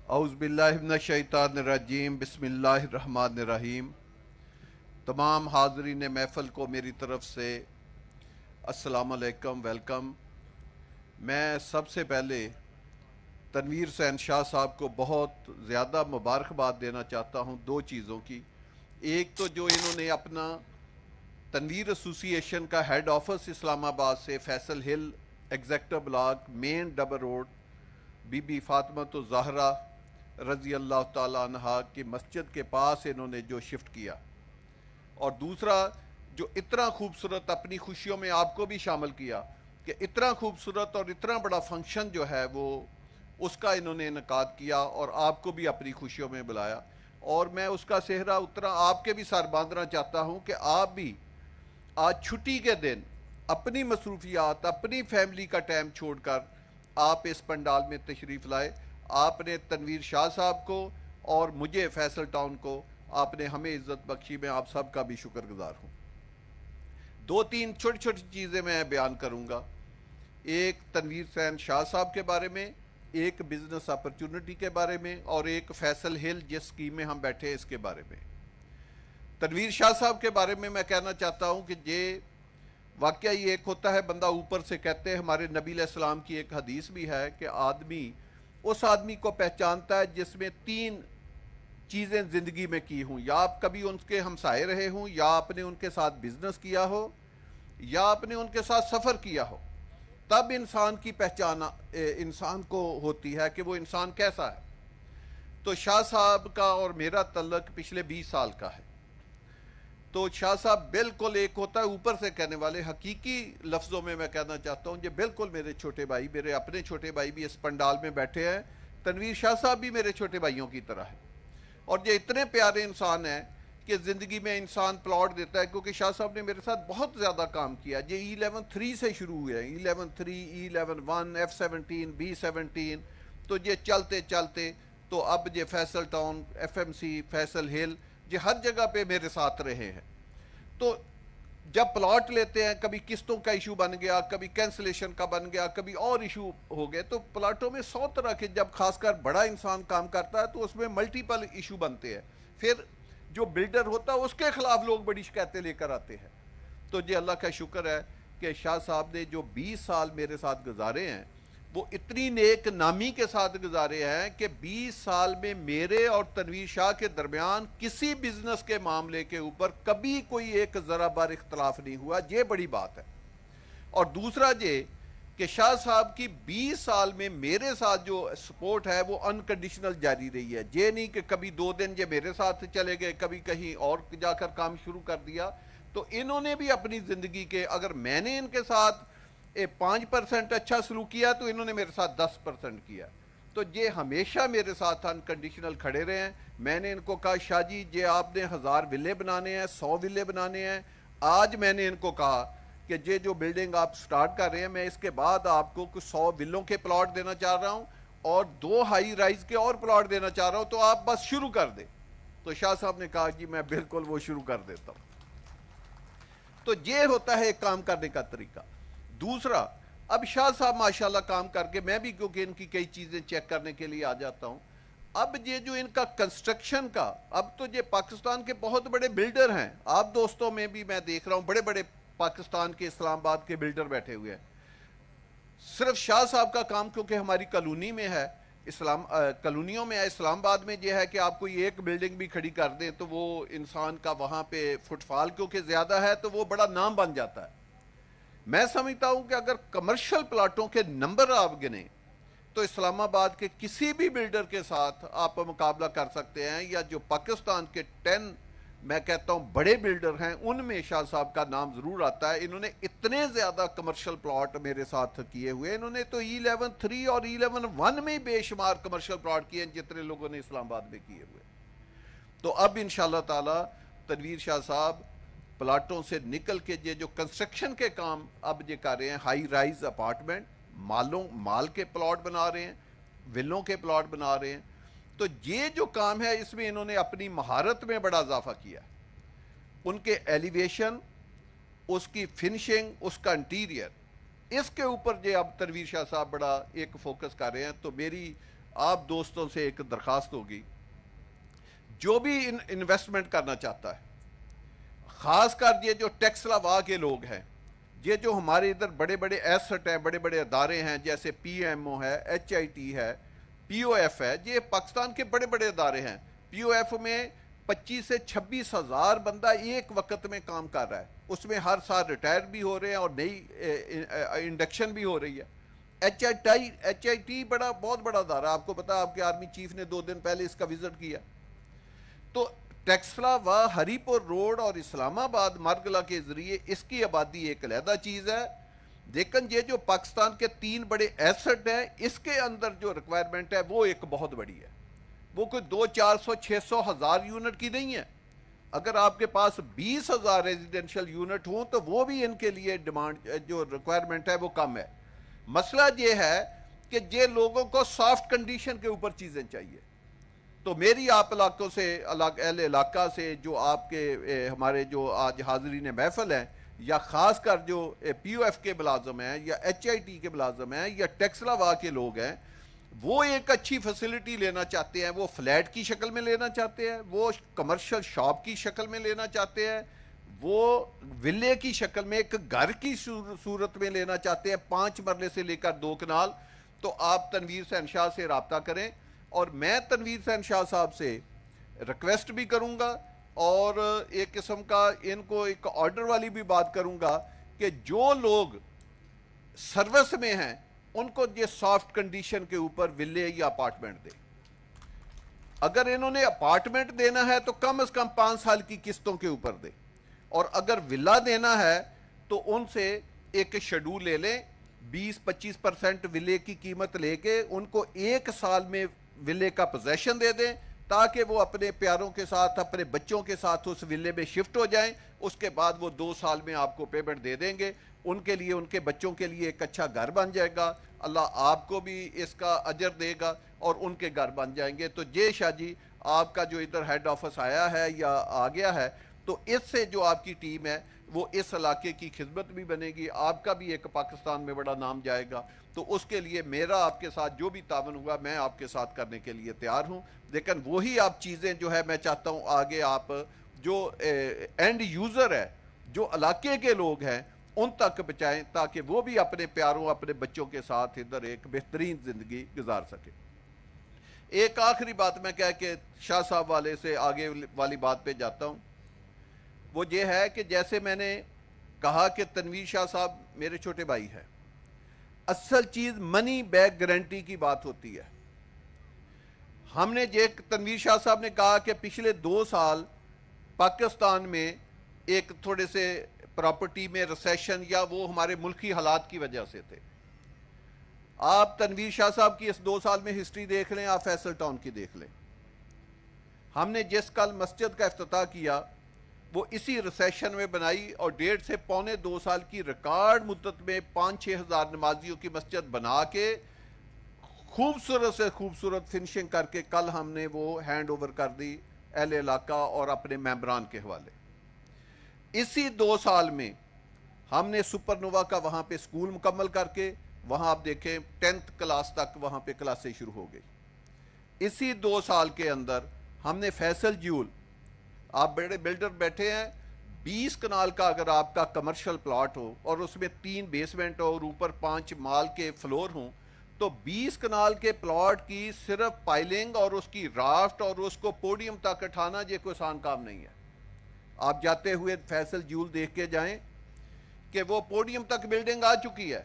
اعوذ باللہ من الشیطان الرجیم بسم اللہ الرحمن الرحیم۔ تمام حاضرین محفل کو میری طرف سے السلام علیکم، ویلکم۔ میں سب سے پہلے تنویر حسین شاہ صاحب کو بہت زیادہ مبارکباد دینا چاہتا ہوں دو چیزوں کی۔ ایک تو جو انہوں نے اپنا تنویر ایسوسی ایشن کا ہیڈ آفس اسلام آباد سے Faisal hill executive block main double road Bibi Bibi Fatima al Zahra رضی اللہ تعالیٰ عنہا کی مسجد کے پاس انہوں نے جو شفٹ کیا، اور دوسرا جو اتنا خوبصورت اپنی خوشیوں میں آپ کو بھی شامل کیا کہ اتنا خوبصورت اور اتنا بڑا فنکشن جو ہے وہ اس کا انہوں نے انعقاد کیا اور آپ کو بھی اپنی خوشیوں میں بلایا، اور میں اس کا صحرا اترا آپ کے بھی سر باندھنا چاہتا ہوں کہ آپ بھی آج چھٹی کے دن اپنی مصروفیات، اپنی فیملی کا ٹائم چھوڑ کر آپ اس پنڈال میں تشریف لائے۔ آپ نے تنویر شاہ صاحب کو اور مجھے فیصل ٹاؤن کو آپ نے ہمیں عزت بخشی، میں آپ سب کا بھی شکر گزار ہوں۔ دو تین چھوٹی چھوٹی چیزیں میں بیان کروں گا، ایک تنویر حسین شاہ صاحب کے بارے میں، ایک بزنس اپرچونٹی کے بارے میں، اور ایک فیصل ہل جس اسکیم میں ہم بیٹھے اس کے بارے میں۔ تنویر شاہ صاحب کے بارے میں کہنا چاہتا ہوں کہ یہ واقعہ یہ ایک ہوتا ہے، بندہ اوپر سے کہتے ہیں، ہمارے نبی علیہ السلام کی ایک حدیث بھی ہے کہ آدمی اس آدمی کو پہچانتا ہے جس میں تین چیزیں زندگی میں کی ہوں، یا آپ کبھی ان کے ہمسائے رہے ہوں، یا آپ نے ان کے ساتھ بزنس کیا ہو، یا آپ نے ان کے ساتھ سفر کیا ہو، تب انسان کی پہچان انسان کو ہوتی ہے کہ وہ انسان کیسا ہے۔ تو شاہ صاحب کا اور میرا تعلق پچھلے 20 سال کا ہے۔ تو شاہ صاحب بالکل ایک ہوتا ہے اوپر سے کہنے والے، حقیقی لفظوں میں کہنا چاہتا ہوں یہ بالکل میرے چھوٹے بھائی، میرے اپنے چھوٹے بھائی بھی اس پنڈال میں بیٹھے ہیں، تنویر شاہ صاحب بھی میرے چھوٹے بھائیوں کی طرح ہیں، اور یہ اتنے پیارے انسان ہیں کہ زندگی میں انسان پلاٹ دیتا ہے، کیونکہ شاہ صاحب نے میرے ساتھ بہت زیادہ کام کیا۔ یہ E11-3 سے شروع ہوئے ہیں، E11-3، E11-1، F-17، B-17، تو یہ چلتے چلتے تو اب یہ فیصل ٹاؤن، FMC، فیصل ہل، یہ ہر جگہ پہ میرے ساتھ رہے ہیں۔ تو جب پلاٹ لیتے ہیں، کبھی قسطوں کا ایشو بن گیا، کبھی کینسلیشن کا بن گیا، کبھی اور ایشو ہو گئے، تو پلاٹوں میں 100 طرح کے، جب خاص کر بڑا انسان کام کرتا ہے تو اس میں ملٹیپل ایشو بنتے ہیں، پھر جو بلڈر ہوتا ہے اس کے خلاف لوگ بڑی شکایتیں لے کر آتے ہیں۔ تو یہ اللہ کا شکر ہے کہ شاہ صاحب نے جو 20 سال میرے ساتھ گزارے ہیں وہ اتنی نیک نامی کے ساتھ گزارے ہیں کہ 20 سال میں میرے اور تنویر شاہ کے درمیان کسی بزنس کے معاملے کے اوپر کبھی کوئی ایک ذرا بار اختلاف نہیں ہوا، یہ بڑی بات ہے۔ اور دوسرا یہ کہ شاہ صاحب کی 20 سال میں میرے ساتھ جو سپورٹ ہے وہ انکنڈیشنل جاری رہی ہے، یہ نہیں کہ کبھی 2 دن یہ میرے ساتھ چلے گئے، کبھی کہیں اور جا کر کام شروع کر دیا۔ تو انہوں نے بھی اپنی زندگی کے، اگر میں نے ان کے ساتھ 5% اچھا سلوک کیا تو انہوں نے میرے ساتھ 10% کیا۔ تو یہ ہمیشہ میرے ساتھ انکنڈیشنل کھڑے رہے ہیں۔ میں نے ان کو کہا شاہ جی یہ آپ نے 1000 ولے بنانے ہیں، 100 ولے بنانے ہیں۔ آج میں نے ان کو کہا کہ یہ جو بلڈنگ آپ سٹارٹ کر رہے ہیں، میں اس کے بعد آپ کو کچھ 100 ولوں کے پلاٹ دینا چاہ رہا ہوں اور 2 ہائی رائز کے اور پلاٹ دینا چاہ رہا ہوں، تو آپ بس شروع کر دیں۔ تو شاہ صاحب نے کہا جی میں بالکل وہ شروع کر دیتا ہوں۔ تو یہ ہوتا ہے ایک کام کرنے کا طریقہ۔ دوسرا، اب شاہ صاحب ماشاءاللہ کام کر کے، میں بھی کیونکہ ان کی کئی چیزیں چیک کرنے کے لیے آ جاتا ہوں، اب یہ جو ان کا کنسٹرکشن کا، اب تو یہ پاکستان کے بہت بڑے بلڈر ہیں، آپ دوستوں میں بھی میں دیکھ رہا ہوں بڑے بڑے پاکستان کے اسلام آباد کے بلڈر بیٹھے ہوئے ہیں۔ صرف شاہ صاحب کا کام کیونکہ ہماری کالونی میں ہے، کالونیوں میں ہے، اسلام آباد میں یہ ہے کہ آپ کوئی ایک بلڈنگ بھی کھڑی کر دیں تو وہ انسان کا وہاں پہ فٹ فال کیونکہ زیادہ ہے تو وہ بڑا نام بن جاتا ہے۔ میں سمجھتا ہوں کہ اگر کمرشل پلاٹوں کے نمبر آپ گنیں تو اسلام آباد کے کسی بھی بلڈر کے ساتھ آپ مقابلہ کر سکتے ہیں، یا جو پاکستان کے 10 میں کہتا ہوں بڑے بلڈر ہیں ان میں شاہ صاحب کا نام ضرور آتا ہے۔ انہوں نے اتنے زیادہ کمرشل پلاٹ میرے ساتھ کیے ہوئے، انہوں نے تو E11-3 اور E11-1 میں بے شمار کمرشل پلاٹ کیے ہیں جتنے لوگوں نے اسلام آباد میں کیے ہوئے۔ تو اب انشاءاللہ تعالی تنویر شاہ صاحب پلاٹوں سے نکل کے یہ جو کنسٹرکشن کے کام اب یہ کر رہے ہیں، ہائی رائز اپارٹمنٹ، مال کے پلاٹ بنا رہے ہیں، ولوں کے پلاٹ بنا رہے ہیں۔ تو یہ جو کام ہے اس میں انہوں نے اپنی مہارت میں بڑا اضافہ کیا، ان کے ایلیویشن، اس کی فنشنگ، اس کا انٹیریئر، اس کے اوپر جو اب تنویر شاہ صاحب بڑا ایک فوکس کر رہے ہیں۔ تو میری آپ دوستوں سے ایک درخواست ہوگی، جو بھی انویسٹمنٹ کرنا چاہتا ہے، خاص کر یہ جو ٹیکس لاوا کے لوگ ہیں، یہ جو ہمارے ادھر بڑے بڑے ایسٹ ہیں، بڑے بڑے ادارے ہیں، جیسے پی ایم او ہے، ایچ آئی ٹی ہے، پی او ایف ہے، یہ پاکستان کے بڑے بڑے ادارے ہیں۔ پی او ایف میں 25 سے 26 ہزار بندہ ایک وقت میں کام کر رہا ہے، اس میں ہر سال ریٹائر بھی ہو رہے ہیں اور نئی انڈکشن بھی ہو رہی ہے۔ ایچ آئی ٹی بہت بڑا ادارہ، آپ کو پتا، آپ کے آرمی چیف نے 2 دن پہلے اس کا وزٹ کیا۔ تو ٹیکسلا و ہری پور روڈ اور اسلام آباد مرگلہ کے ذریعے اس کی آبادی ایک علیحدہ چیز ہے، لیکن یہ جو پاکستان کے 3 بڑے ایسٹ ہیں، اس کے اندر جو ریکوائرمنٹ ہے وہ ایک بہت بڑی ہے، وہ کوئی 200 400 600 ہزار یونٹ کی نہیں ہے۔ اگر آپ کے پاس 20,000 ریزیڈینشل یونٹ ہوں تو وہ بھی ان کے لیے ڈیمانڈ جو ریکوائرمنٹ ہے وہ کم ہے۔ مسئلہ یہ ہے کہ یہ لوگوں کو سافٹ کنڈیشن کے اوپر چیزیں چاہیے۔ تو میری آپ علاقوں سے، اہل علاقہ سے، جو آپ کے ہمارے جو آج حاضرین محفل ہیں، یا خاص کر جو پی او ایف کے ملازم ہیں، یا ایچ آئی ٹی کے ملازم ہیں، یا ٹیکس لاوا کے لوگ ہیں، وہ ایک اچھی فیسلٹی لینا چاہتے ہیں، وہ فلیٹ کی شکل میں لینا چاہتے ہیں، وہ کمرشل شاپ کی شکل میں لینا چاہتے ہیں، وہ ولے کی شکل میں ایک گھر کی صورت میں لینا چاہتے ہیں، 5 مرلے سے لے کر 2 کنال، تو آپ تنویر حسین شاہ سے رابطہ کریں۔ اور میں تنویر حسین شاہ صاحب سے ریکویسٹ بھی کروں گا، اور ایک قسم کا ان کو ایک آرڈر والی بھی بات کروں گا کہ جو لوگ سروس میں ہیں ان کو یہ سافٹ کنڈیشن کے اوپر ویلے یا اپارٹمنٹ دیں۔ اگر انہوں نے اپارٹمنٹ دینا ہے تو کم از کم 5 سال کی قسطوں کے اوپر دیں، اور اگر ولا دینا ہے تو ان سے ایک شیڈول لے لیں، 20-25% ویلے کی قیمت لے کے ان کو 1 سال میں ویلے کا پوزیشن دے دیں، تاکہ وہ اپنے پیاروں کے ساتھ، اپنے بچوں کے ساتھ اس ویلے میں شفٹ ہو جائیں۔ اس کے بعد وہ 2 سال میں آپ کو پیمنٹ دے دیں گے، ان کے لیے، ان کے بچوں کے لیے ایک اچھا گھر بن جائے گا، اللہ آپ کو بھی اس کا اجر دے گا، اور ان کے گھر بن جائیں گے۔ تو یہ شاہ جی آپ کا جو ادھر ہیڈ آفس آیا ہے یا آ گیا ہے، تو اس سے جو آپ کی ٹیم ہے وہ اس علاقے کی خدمت بھی بنے گی، آپ کا بھی ایک پاکستان میں بڑا نام جائے گا۔ تو اس کے لیے میرا آپ کے ساتھ جو بھی تعاون ہوا میں آپ کے ساتھ کرنے کے لیے تیار ہوں، لیکن وہی آپ چیزیں جو ہے میں چاہتا ہوں آگے آپ جو اینڈ یوزر ہے، جو علاقے کے لوگ ہیں، ان تک پہنچائیں، تاکہ وہ بھی اپنے پیاروں، اپنے بچوں کے ساتھ ادھر ایک بہترین زندگی گزار سکے۔ ایک آخری بات میں کہہ کے شاہ صاحب والے سے آگے والی بات پہ جاتا ہوں، وہ یہ ہے کہ جیسے میں نے کہا کہ تنویر شاہ صاحب میرے چھوٹے بھائی ہیں، اصل چیز منی بیک گارنٹی کی بات ہوتی ہے۔ ہم نے یہ تنویر شاہ صاحب نے کہا کہ پچھلے 2 سال پاکستان میں ایک تھوڑے سے پراپرٹی میں ریسیشن یا وہ ہمارے ملکی حالات کی وجہ سے تھے۔ آپ تنویر شاہ صاحب کی اس 2 سال میں ہسٹری دیکھ لیں، آپ فیصل ٹاؤن کی دیکھ لیں۔ ہم نے جس کل مسجد کا افتتاح کیا وہ اسی ریسیشن میں بنائی، اور 1.5 سے 2.25 سال کی ریکارڈ مدت میں 5-6 ہزار نمازیوں کی مسجد بنا کے خوبصورت سے خوبصورت فنشنگ کر کے کل ہم نے وہ ہینڈ اوور کر دی اہل علاقہ اور اپنے ممبران کے حوالے۔ اسی 2 سال میں ہم نے سپر نووا کا وہاں پہ سکول مکمل کر کے، وہاں آپ دیکھیں 10th کلاس تک وہاں پہ کلاسیں شروع ہو گئی۔ اسی 2 سال کے اندر ہم نے فیصل جیول، آپ بڑے بلڈر بیٹھے ہیں، 20 کنال کا اگر آپ کا کمرشل پلاٹ ہو اور اس میں 3 بیسمنٹ ہو اور اوپر 5 مال کے فلور ہوں، تو 20 کنال کے پلاٹ کی صرف پائلنگ اور اس کی رافٹ اور اس کو پوڈیم تک اٹھانا یہ کوئی آسان کام نہیں ہے۔ آپ جاتے ہوئے فیصل جیول دیکھ کے جائیں کہ وہ پوڈیم تک بلڈنگ آ چکی ہے،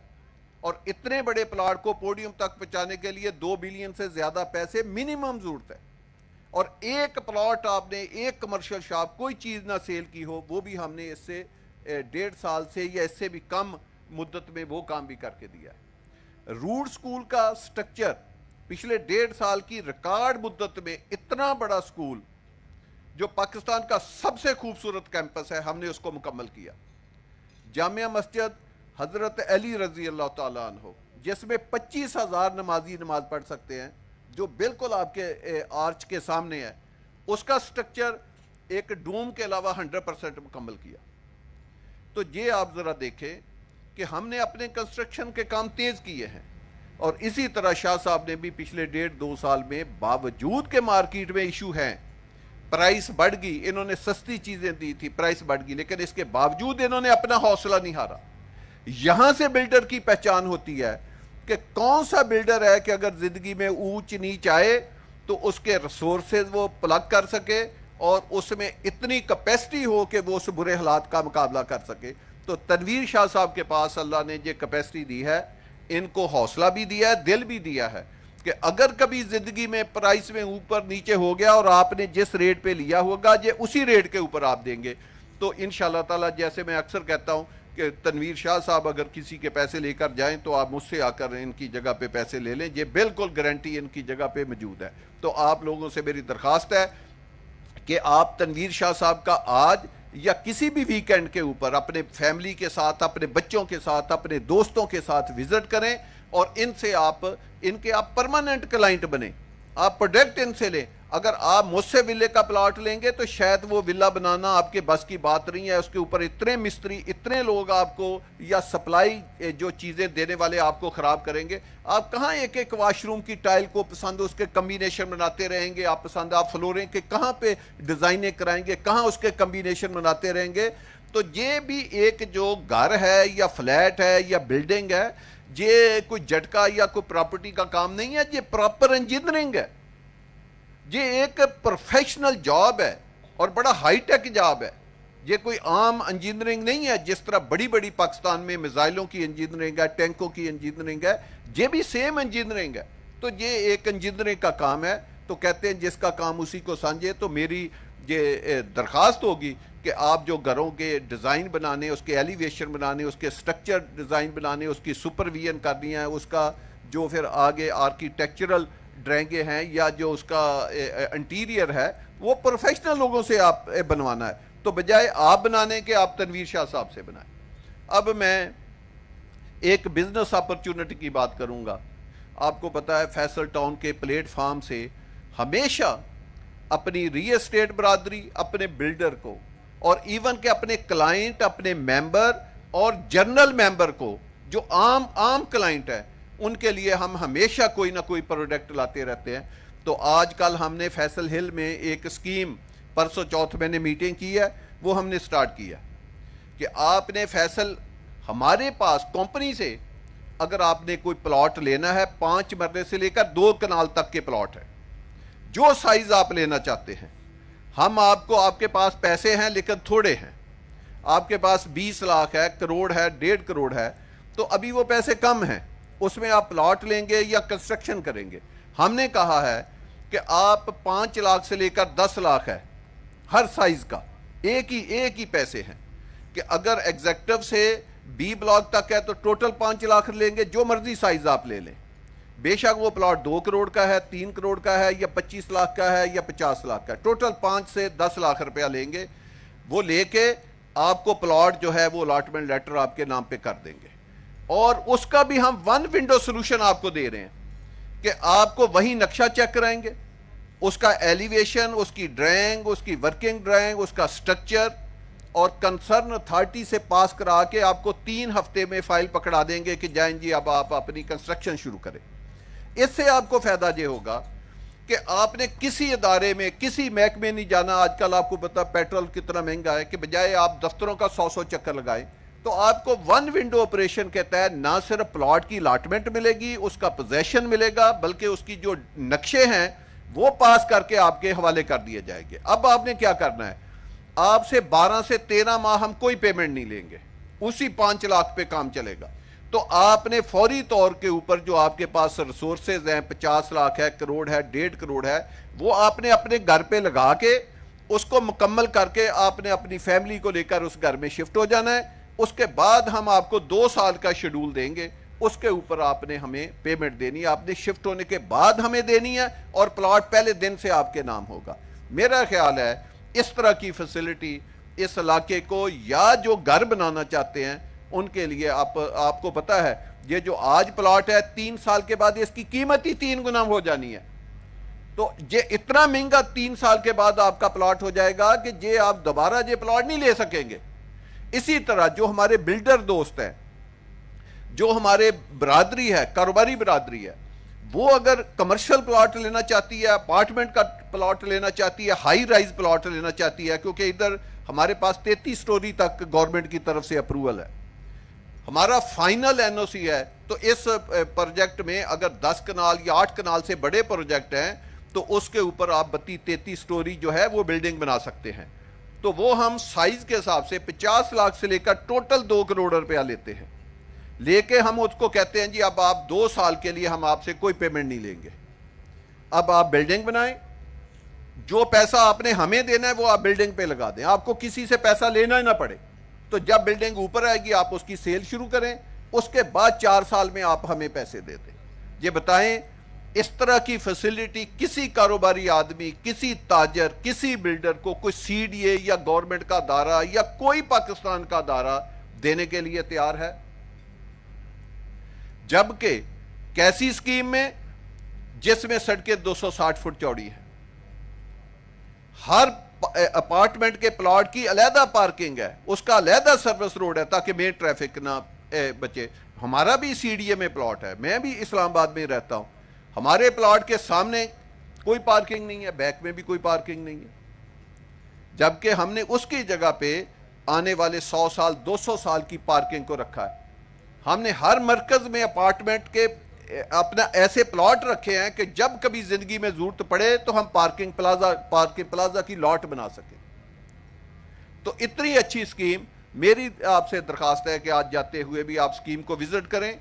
اور اتنے بڑے پلاٹ کو پوڈیم تک پہنچانے کے لیے 2 بلین سے زیادہ پیسے منیمم ضرورت ہے۔ اور ایک پلاٹ آپ نے، ایک کمرشل شاپ، کوئی چیز نہ سیل کی ہو، وہ بھی ہم نے اس سے 1.5 سال سے یا اس سے بھی کم مدت میں وہ کام بھی کر کے دیا ہے۔ روڈ سکول کا سٹرکچر پچھلے 1.5 سال کی ریکارڈ مدت میں اتنا بڑا سکول جو پاکستان کا سب سے خوبصورت کیمپس ہے، ہم نے اس کو مکمل کیا۔ جامعہ مسجد حضرت علی رضی اللہ تعالیٰ عنہ، جس میں 25,000 نمازی نماز پڑھ سکتے ہیں، جو بالکل آپ کے آرچ کے سامنے ہے، اس کا سٹرکچر ایک ڈوم کے علاوہ 100% مکمل کیا۔ تو یہ آپ ذرا دیکھیں کہ ہم نے اپنے کنسٹرکشن کے کام تیز کیے ہیں، اور اسی طرح شاہ صاحب نے بھی پچھلے 1.5-2 سال میں باوجود کہ مارکیٹ میں ایشو ہیں، پرائس بڑھ گئی، انہوں نے سستی چیزیں دی تھی، پرائس بڑھ گئی، لیکن اس کے باوجود انہوں نے اپنا حوصلہ نہیں ہارا۔ یہاں سے بلڈر کی پہچان ہوتی ہے کہ کون سا بلڈر ہے کہ اگر زندگی میں اونچ نیچ آئے تو اس کے ریسورسز وہ پلگ کر سکے اور اس میں اتنی کیپیسٹی ہو کہ وہ اس برے حالات کا مقابلہ کر سکے۔ تو تنویر شاہ صاحب کے پاس اللہ نے یہ کیپیسٹی دی ہے، ان کو حوصلہ بھی دیا ہے، دل بھی دیا ہے کہ اگر کبھی زندگی میں پرائس میں اوپر نیچے ہو گیا اور آپ نے جس ریٹ پہ لیا ہوگا یہ اسی ریٹ کے اوپر آپ دیں گے، تو انشاءاللہ تعالی جیسے میں اکثر کہتا ہوں کہ تنویر شاہ صاحب اگر کسی کے پیسے لے کر جائیں تو آپ مجھ سے آ کر ان کی جگہ پہ پیسے لے لیں، یہ بالکل گارنٹی ان کی جگہ پہ موجود ہے۔ تو آپ لوگوں سے میری درخواست ہے کہ آپ تنویر شاہ صاحب کا آج یا کسی بھی ویکینڈ کے اوپر اپنے فیملی کے ساتھ، اپنے بچوں کے ساتھ، اپنے دوستوں کے ساتھ وزٹ کریں اور ان سے ان کے آپ پرماننٹ کلائنٹ بنیں، آپ پروڈکٹ ان سے لیں۔ اگر آپ مجھ سے ویلے کا پلاٹ لیں گے تو شاید وہ ویلا بنانا آپ کے بس کی بات نہیں ہے، اس کے اوپر اتنے مستری، اتنے لوگ آپ کو یا سپلائی جو چیزیں دینے والے آپ کو خراب کریں گے۔ آپ کہاں ایک ایک واش روم کی ٹائل کو پسند اس کے کمبینیشن بناتے رہیں گے، آپ فلورنگ کے کہاں پہ ڈیزائنیں کرائیں گے، کہاں اس کے کمبینیشن بناتے رہیں گے۔ تو یہ بھی ایک جو گھر ہے یا فلیٹ ہے یا بلڈنگ ہے، یہ کوئی جھٹکا یا کوئی پراپرٹی کا کام نہیں ہے، یہ پراپر انجینئرنگ ہے، یہ ایک پروفیشنل جاب ہے اور بڑا ہائی ٹیک جاب ہے۔ یہ کوئی عام انجینئرنگ نہیں ہے جس طرح بڑی بڑی پاکستان میں میزائلوں کی انجینئرنگ ہے، ٹینکوں کی انجینئرنگ ہے، یہ بھی سیم انجینئرنگ ہے۔ تو یہ ایک انجینئرنگ کا کام ہے، تو کہتے ہیں جس کا کام اسی کو سمجھے۔ تو میری یہ درخواست ہوگی کہ آپ جو گھروں کے ڈیزائن بنانے، اس کے ایلیویشن بنانے، اس کے سٹرکچر ڈیزائن بنانے، اس کی سپرویژن کرنی ہے، اس کا جو پھر آگے آرکیٹیکچرل ڈرائنگیں ہیں یا جو اس کا انٹیریئر ہے، وہ پروفیشنل لوگوں سے آپ بنوانا ہے، تو بجائے آپ بنانے کے آپ تنویر شاہ صاحب سے بنائیں۔ اب میں ایک بزنس اپرچونٹی کی بات کروں گا۔ آپ کو پتا ہے فیصل ٹاؤن کے پلیٹ فارم سے ہمیشہ اپنی ریل اسٹیٹ برادری، اپنے بلڈر کو اور ایون کہ اپنے کلائنٹ، اپنے ممبر اور جنرل ممبر کو جو عام کلائنٹ ہے، ان کے لیے ہم ہمیشہ کوئی نہ کوئی پروڈکٹ لاتے رہتے ہیں۔ تو آج کل ہم نے فیصل ہل میں ایک اسکیم، پرسوں چوتھ میں نے میٹنگ کی ہے، وہ ہم نے سٹارٹ کیا کہ آپ نے فیصل ہمارے پاس کمپنی سے اگر آپ نے کوئی پلاٹ لینا ہے، 5 مرلے سے لے کر 2 کنال تک کے پلاٹ ہے، جو سائز آپ لینا چاہتے ہیں، ہم آپ کے پاس پیسے ہیں لیکن تھوڑے ہیں، آپ کے پاس 20 لاکھ ہے، کروڑ ہے، 1.5 کروڑ ہے، تو ابھی وہ پیسے کم ہیں، اس میں آپ پلاٹ لیں گے یا کنسٹرکشن کریں گے۔ ہم نے کہا ہے کہ آپ 5 لاکھ سے لے کر 10 لاکھ ہے ہر سائز کا، ایک ہی پیسے ہیں کہ اگر ایگزیکٹو سے بی بلاک تک ہے تو ٹوٹل 5 لاکھ لیں گے، جو مرضی سائز آپ لے لیں، بے شک وہ پلاٹ 2 کروڑ کا ہے، 3 کروڑ کا ہے یا 25 لاکھ کا ہے یا 50 لاکھ کا ہے، ٹوٹل 5 سے 10 لاکھ روپیہ لیں گے، وہ لے کے آپ کو پلاٹ جو ہے وہ الاٹمنٹ لیٹر آپ کے نام پہ کر دیں گے، اور اس کا بھی ہم 1 ونڈو سولوشن آپ کو دے رہے ہیں کہ آپ کو وہی نقشہ چیک کرائیں گے، اس کا ایلیویشن، اس کی ڈرائنگ، اس کی ورکنگ ڈرائنگ، اس کا سٹرکچر، اور کنسرن اتھارٹی سے پاس کرا کے آپ کو 3 ہفتے میں فائل پکڑا دیں گے کہ جائیں جی اب آپ اپنی کنسٹرکشن شروع کریں۔ اس سے آپ کو فائدہ یہ ہوگا کہ آپ نے کسی ادارے میں، کسی محکمے نہیں جانا۔ آج کل آپ کو پتا پیٹرول کتنا مہنگا ہے، کہ بجائے آپ دفتروں کا 100 چکر لگائیں تو آپ کو 1 ونڈو آپریشن کے تحت نہ صرف پلاٹ کی الاٹمنٹ ملے گی، اس کا پوزیشن ملے گا، بلکہ اس کی جو نقشے ہیں وہ پاس کر کے آپ کے حوالے کر دیے جائیں گے۔ اب آپ نے کیا کرنا ہے، آپ سے 12 سے 13 ماہ ہم کوئی پیمنٹ نہیں لیں گے، اسی 5 لاکھ پہ کام چلے گا۔ تو آپ نے فوری طور کے اوپر جو آپ کے پاس ریسورسز ہیں، 50 لاکھ ہے، کروڑ ہے، 1.5 کروڑ ہے، وہ آپ نے اپنے گھر پہ لگا کے اس کو مکمل کر کے آپ نے اپنی فیملی کو لے کر اس گھر میں شفٹ ہو جانا ہے۔ اس کے بعد ہم آپ کو 2 سال کا شیڈول دیں گے، اس کے اوپر آپ نے ہمیں پیمنٹ دینی ہے، آپ نے شفٹ ہونے کے بعد ہمیں دینی ہے، اور پلاٹ پہلے دن سے آپ کے نام ہوگا۔ میرا خیال ہے اس طرح کی فیسلٹی اس علاقے کو، یا جو گھر بنانا چاہتے ہیں ان کے لیے، آپ کو پتا ہے یہ جو آج پلاٹ ہے 3 سال کے بعد اس کی قیمت ہی 3 گنا ہو جانی ہے، تو یہ اتنا مہنگا 3 سال کے بعد آپ کا پلاٹ ہو جائے گا کہ یہ آپ دوبارہ یہ پلاٹ نہیں لے سکیں گے۔ اسی طرح جو ہمارے بلڈر دوست ہیں جو ہمارے برادری ہے، کاروباری برادری ہے، وہ اگر کمرشل پلاٹ لینا چاہتی ہے، اپارٹمنٹ کا پلاٹ لینا چاہتی ہے، ہائی رائز پلاٹ لینا چاہتی ہے، کیونکہ ادھر ہمارے پاس 33 سٹوری تک گورنمنٹ کی طرف سے اپروول ہے، ہمارا فائنل این او سی ہے، تو اس پروجیکٹ میں اگر 10 کنال یا 8 کنال سے بڑے پروجیکٹ ہیں تو اس کے اوپر آپ 32-33 سٹوری جو ہے وہ بلڈنگ بنا سکتے ہیں. تو وہ ہم سائز کے حساب سے 50 لاکھ سے لے کر ٹوٹل 2 کروڑ روپیہ لیتے ہیں. لے کے ہم اس کو کہتے ہیں جی اب آپ 2 سال کے لیے ہم آپ سے کوئی پیمنٹ نہیں لیں گے، اب آپ بلڈنگ بنائیں، جو پیسہ آپ نے ہمیں دینا ہے وہ آپ بلڈنگ پہ لگا دیں، آپ کو کسی سے پیسہ لینا ہی نہ پڑے. تو جب بلڈنگ اوپر آئے گی آپ اس کی سیل شروع کریں، اس کے بعد 4 سال میں آپ ہمیں پیسے دے دیں. یہ بتائیں اس طرح کی فیسلٹی کسی کاروباری آدمی، کسی تاجر، کسی بلڈر کو کوئی سی ڈی اے یا گورنمنٹ کا ادارہ یا کوئی پاکستان کا ادارہ دینے کے لیے تیار ہے؟ جبکہ کیسی اسکیم میں جس میں سڑکیں 260 فٹ چوڑی ہے، ہر اپارٹمنٹ کے پلاٹ کی علیحدہ پارکنگ ہے، اس کا علیحدہ سروس روڈ ہے تاکہ مین ٹریفک نہ بچے. ہمارا بھی سی ڈی اے میں پلاٹ ہے، میں بھی اسلام آباد میں رہتا ہوں، ہمارے پلاٹ کے سامنے کوئی پارکنگ نہیں ہے، بیک میں بھی کوئی پارکنگ نہیں ہے، جبکہ ہم نے اس کی جگہ پہ آنے والے 100 سال 200 سال کی پارکنگ کو رکھا ہے. ہم نے ہر مرکز میں اپارٹمنٹ کے اپنا ایسے پلاٹ رکھے ہیں کہ جب کبھی زندگی میں ضرورت پڑے تو ہم پارکنگ پلازا کی لاٹ بنا سکیں. تو اتنی اچھی اسکیم، میری آپ سے درخواست ہے کہ آج جاتے ہوئے بھی آپ اسکیم کو وزٹ کریں،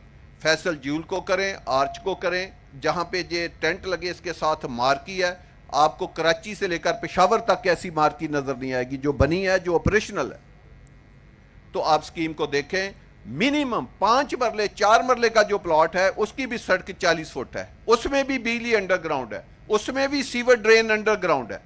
فیصل جیول کو کریں، آرچ کو کریں، جہاں پہ یہ ٹینٹ لگے اس کے ساتھ مارکی ہے. آپ کو کراچی سے لے کر پشاور تک ایسی مارکی نظر نہیں آئے گی جو بنی ہے، جو آپریشنل ہے. تو آپ اسکیم کو دیکھیں. منیمم 5 مرلے 4 مرلے کا جو پلاٹ ہے اس کی بھی سڑک 40 فٹ ہے، اس میں بھی بجلی انڈر گراؤنڈ ہے، اس میں بھی سیور ڈرین انڈر گراؤنڈ ہے.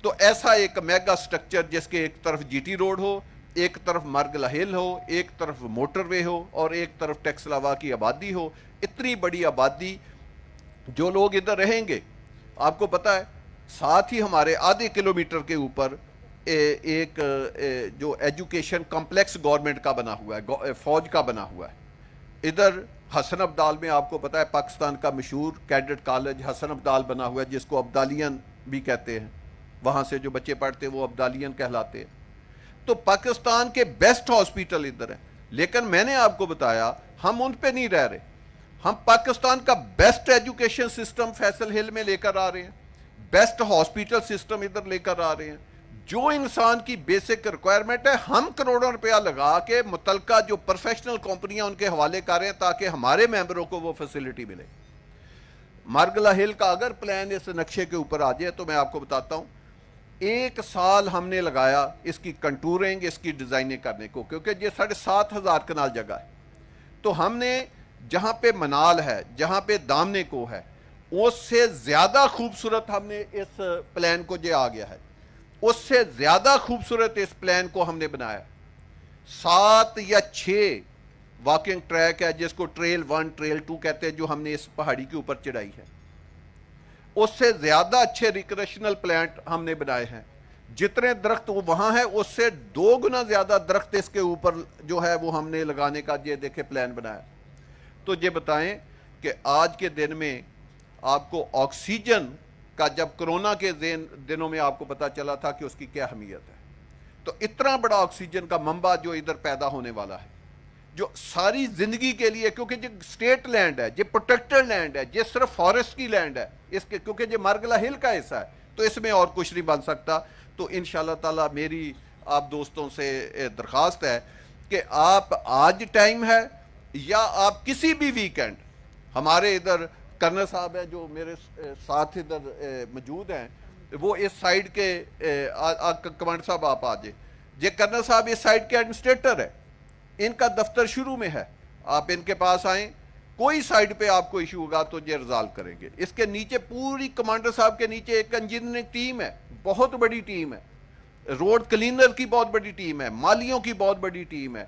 تو ایسا ایک میگا سٹرکچر جس کے ایک طرف جی ٹی روڈ ہو، ایک طرف مرگلا ہل ہو، ایک طرف موٹر وے ہو اور ایک طرف ٹیکسلاوا کی آبادی ہو. اتنی بڑی آبادی، جو لوگ ادھر رہیں گے، آپ کو پتہ ہے ساتھ ہی ہمارے آدھے کلومیٹر کے اوپر ایک جو ایجوکیشن کمپلیکس گورنمنٹ کا بنا ہوا ہے، فوج کا بنا ہوا ہے. ادھر حسن ابدال میں آپ کو پتہ ہے پاکستان کا مشہور کیڈٹ کالج حسن ابدال بنا ہوا ہے، جس کو ابدالین بھی کہتے ہیں، وہاں سے جو بچے پڑھتے ہیں وہ ابدالین کہلاتے ہیں. تو پاکستان کے بیسٹ ہاسپیٹل ادھر ہیں. لیکن میں نے آپ کو بتایا ہم ان پہ نہیں رہ رہے، ہم پاکستان کا بیسٹ ایجوکیشن سسٹم فیصل ہل میں لے کر آ رہے ہیں، بیسٹ ہاسپیٹل سسٹم ادھر لے کر آ رہے ہیں. جو انسان کی بیسک ریکوائرمنٹ ہے ہم کروڑوں روپیہ لگا کے متعلقہ جو پروفیشنل کمپنیاں ان کے حوالے کر رہے ہیں تاکہ ہمارے ممبروں کو وہ فیسلٹی ملے. مرگلا ہل کا اگر پلان اس نقشے کے اوپر آ جائے تو میں آپ کو بتاتا ہوں 1 سال ہم نے لگایا اس کی کنٹورنگ، اس کی ڈیزائننگ کرنے کو، کیونکہ یہ 7,500 کنال جگہ ہے. تو ہم نے جہاں پہ منال ہے، جہاں پہ دامنے کو ہے، اس سے زیادہ خوبصورت ہم نے اس پلان کو جو آ گیا ہے، اس سے زیادہ خوبصورت اس پلان کو ہم نے بنایا. 7 یا 6 واکنگ ٹریک ہے جس کو ٹریل 1 ٹریل 2 کہتے ہیں، جو ہم نے اس پہاڑی کے اوپر چڑھائی ہے. اس سے زیادہ اچھے ریکریشنل پلانٹ ہم نے بنائے ہیں. جتنے درخت وہاں ہیں اس سے 2 گنا زیادہ درخت اس کے اوپر جو ہے وہ ہم نے لگانے کا یہ دیکھے پلان بنایا. تو یہ بتائیں کہ آج کے دن میں آپ کو آکسیجن کا، جب کرونا کے دنوں میں آپ کو پتا چلا تھا کہ اس کی کیا اہمیت ہے، تو اتنا بڑا آکسیجن کا منبع جو ادھر پیدا ہونے والا ہے، جو ساری زندگی کے لیے، کیونکہ یہ اسٹیٹ لینڈ ہے، یہ پروٹیکٹڈ لینڈ ہے، یہ صرف فارسٹ کی لینڈ ہے اس کے، کیونکہ یہ مرگلا ہل کا حصہ ہے، تو اس میں اور کچھ نہیں بن سکتا. تو انشاءاللہ تعالی میری آپ دوستوں سے درخواست ہے کہ آپ آج ٹائم ہے یا آپ کسی بھی ویکینڈ، ہمارے ادھر کرنل صاحب ہیں جو میرے ساتھ ادھر موجود ہیں، وہ اس سائیڈ کے کمانڈر صاحب آپ آ جائیں. یہ کرنل صاحب اس سائیڈ کے ایڈمنسٹریٹر ہے، ان کا دفتر شروع میں ہے، آپ ان کے پاس آئیں، کوئی سائیڈ پہ آپ کو ایشو ہوگا تو یہ ریزالو کریں گے. اس کے نیچے پوری کمانڈر صاحب کے نیچے ایک انجینئرنگ ٹیم ہے، بہت بڑی ٹیم ہے، روڈ کلینر کی بہت بڑی ٹیم ہے، مالیوں کی بہت بڑی ٹیم ہے،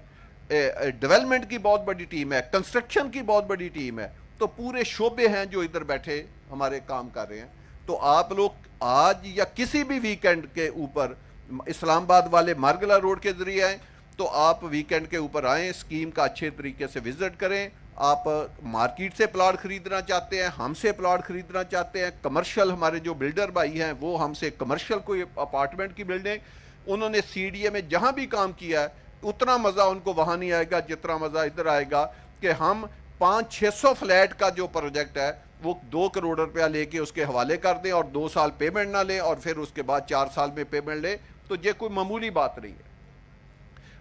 ڈیولپمنٹ کی بہت بڑی ٹیم ہے، کنسٹرکشن کی بہت بڑی ٹیم ہے. تو پورے شعبے ہیں جو ادھر بیٹھے ہمارے کام کر رہے ہیں. تو آپ لوگ آج یا کسی بھی ویکینڈ کے اوپر اسلام آباد والے مارگلا روڈ کے ذریعے آئیں، تو آپ ویکینڈ کے اوپر آئیں، اسکیم کا اچھے طریقے سے وزٹ کریں. آپ مارکیٹ سے پلاٹ خریدنا چاہتے ہیں، ہم سے پلاٹ خریدنا چاہتے ہیں، کمرشل ہمارے جو بلڈر بھائی ہیں وہ ہم سے کمرشل کوئی اپارٹمنٹ کی بلڈنگ، انہوں نے سی ڈی اے میں جہاں بھی کام کیا ہے اتنا مزہ ان کو وہاں نہیں آئے گا جتنا مزہ ادھر آئے گا کہ ہم 500-600 فلیٹ کا جو پروجیکٹ ہے وہ 2 کروڑ روپیہ لے کے اس کے حوالے کر دیں اور 2 سال پیمنٹ نہ لیں اور پھر اس کے بعد 4 سال میں پیمنٹ لیں، تو یہ کوئی معمولی بات نہیں ہے.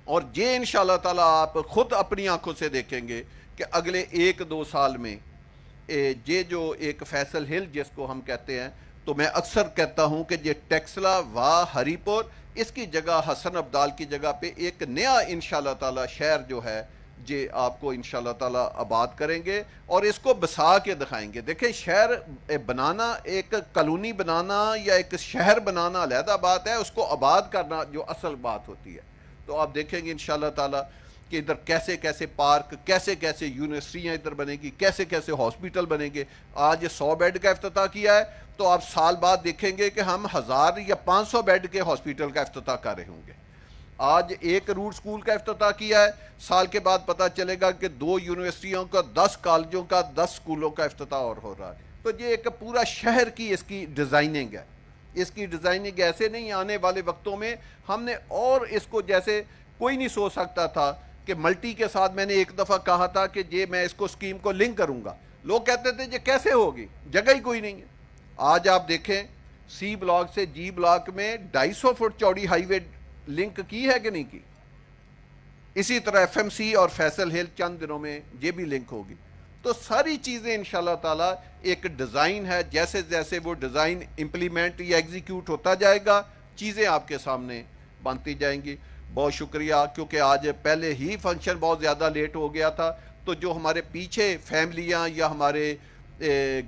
اور یہ انشاءاللہ تعالیٰ آپ خود اپنی آنکھوں سے دیکھیں گے کہ اگلے 1-2 سال میں یہ جو ایک فیصل ہل جس کو ہم کہتے ہیں، تو میں اکثر کہتا ہوں کہ یہ ٹیکسلا ہری پور، اس کی جگہ حسن عبدال کی جگہ پہ ایک نیا انشاءاللہ تعالیٰ شہر جو ہے یہ آپ کو انشاءاللہ تعالیٰ آباد کریں گے اور اس کو بسا کے دکھائیں گے. دیکھیں شہر بنانا، ایک کالونی بنانا یا ایک شہر بنانا علیحدہ بات ہے، اس کو آباد کرنا جو اصل بات ہوتی ہے. تو آپ دیکھیں گے انشاءاللہ تعالیٰ کہ ادھر کیسے کیسے پارک، کیسے کیسے یونیورسٹیاں ادھر بنے گی، کیسے کیسے ہاسپٹل بنے گے. آج 100 بیڈ کا افتتاح کیا ہے تو آپ سال بعد دیکھیں گے کہ ہم 1000 یا 500 بیڈ کے ہاسپٹل کا افتتاح کر رہے ہوں گے. آج 1 روٹ سکول کا افتتاح کیا ہے، سال کے بعد پتہ چلے گا کہ 2 یونیورسٹیوں کا، 10 کالجوں کا، 10 سکولوں کا افتتاح اور ہو رہا ہے. تو یہ ایک پورا شہر کی اس کی ڈیزائننگ ہے. اس کی ڈیزائننگ ایسے نہیں، آنے والے وقتوں میں ہم نے اور اس کو جیسے کوئی نہیں سوچ سکتا تھا کہ ملٹی کے ساتھ میں نے ایک دفعہ کہا تھا کہ یہ میں اس کو اسکیم کو لنک کروں گا، لوگ کہتے تھے یہ کیسے ہوگی، جگہ ہی کوئی نہیں ہے. آج آپ دیکھیں سی بلاک سے جی بلاک میں 250 فٹ چوڑی ہائی وے لنک کی ہے کہ نہیں کی. اسی طرح ایف ایم سی اور فیصل ہل چند دنوں میں یہ بھی لنک ہوگی. تو ساری چیزیں انشاءاللہ تعالیٰ ایک ڈیزائن ہے، جیسے جیسے وہ ڈیزائن امپلیمنٹ یا ایگزیکیوٹ ہوتا جائے گا چیزیں آپ کے سامنے بنتی جائیں گی. بہت شکریہ، کیونکہ آج پہلے ہی فنکشن بہت زیادہ لیٹ ہو گیا تھا، تو جو ہمارے پیچھے فیملیاں یا ہمارے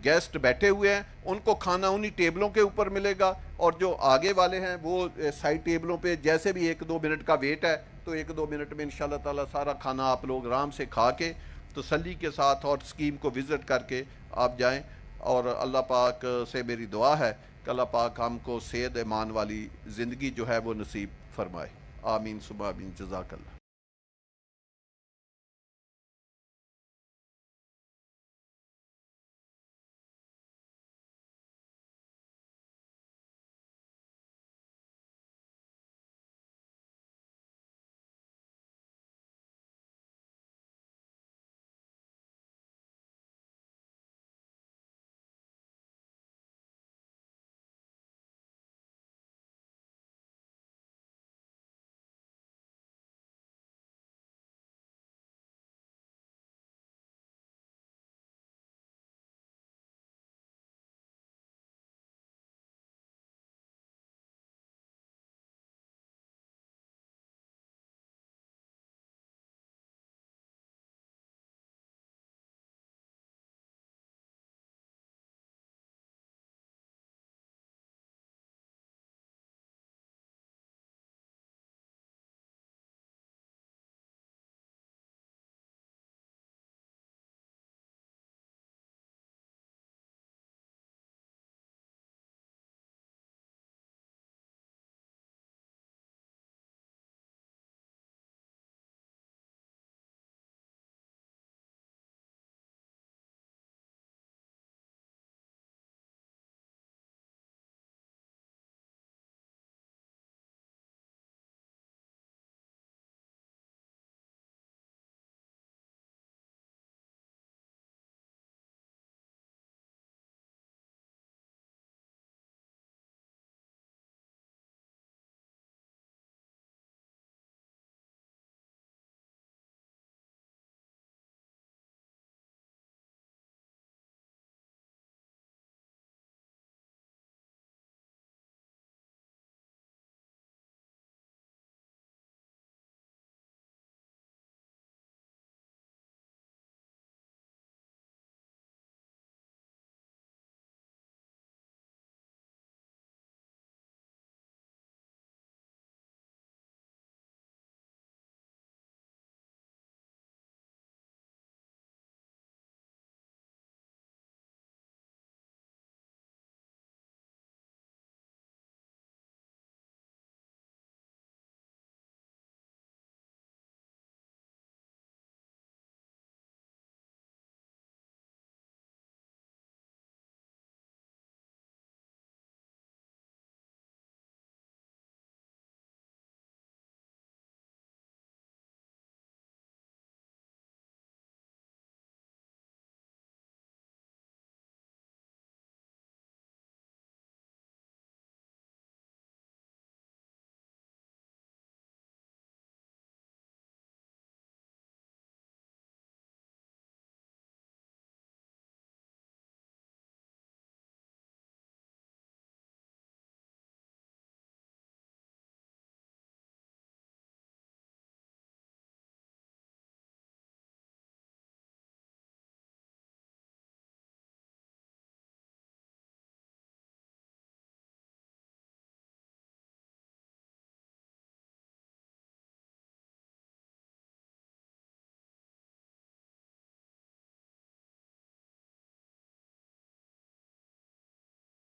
گیسٹ بیٹھے ہوئے ہیں ان کو کھانا انہی ٹیبلوں کے اوپر ملے گا، اور جو آگے والے ہیں وہ سائڈ ٹیبلوں پہ جیسے بھی 1-2 منٹ کا ویٹ ہے تو 1-2 منٹ میں انشاءاللہ تعالیٰ سارا کھانا آپ لوگ آرام سے کھا کے تسلی کے ساتھ اور اسکیم کو وزٹ کر کے آپ جائیں. اور اللہ پاک سے میری دعا ہے کہ اللہ پاک ہم کو صحت ایمان والی زندگی جو ہے وہ نصیب فرمائے. آمین ثم آمین. جزاک اللہ.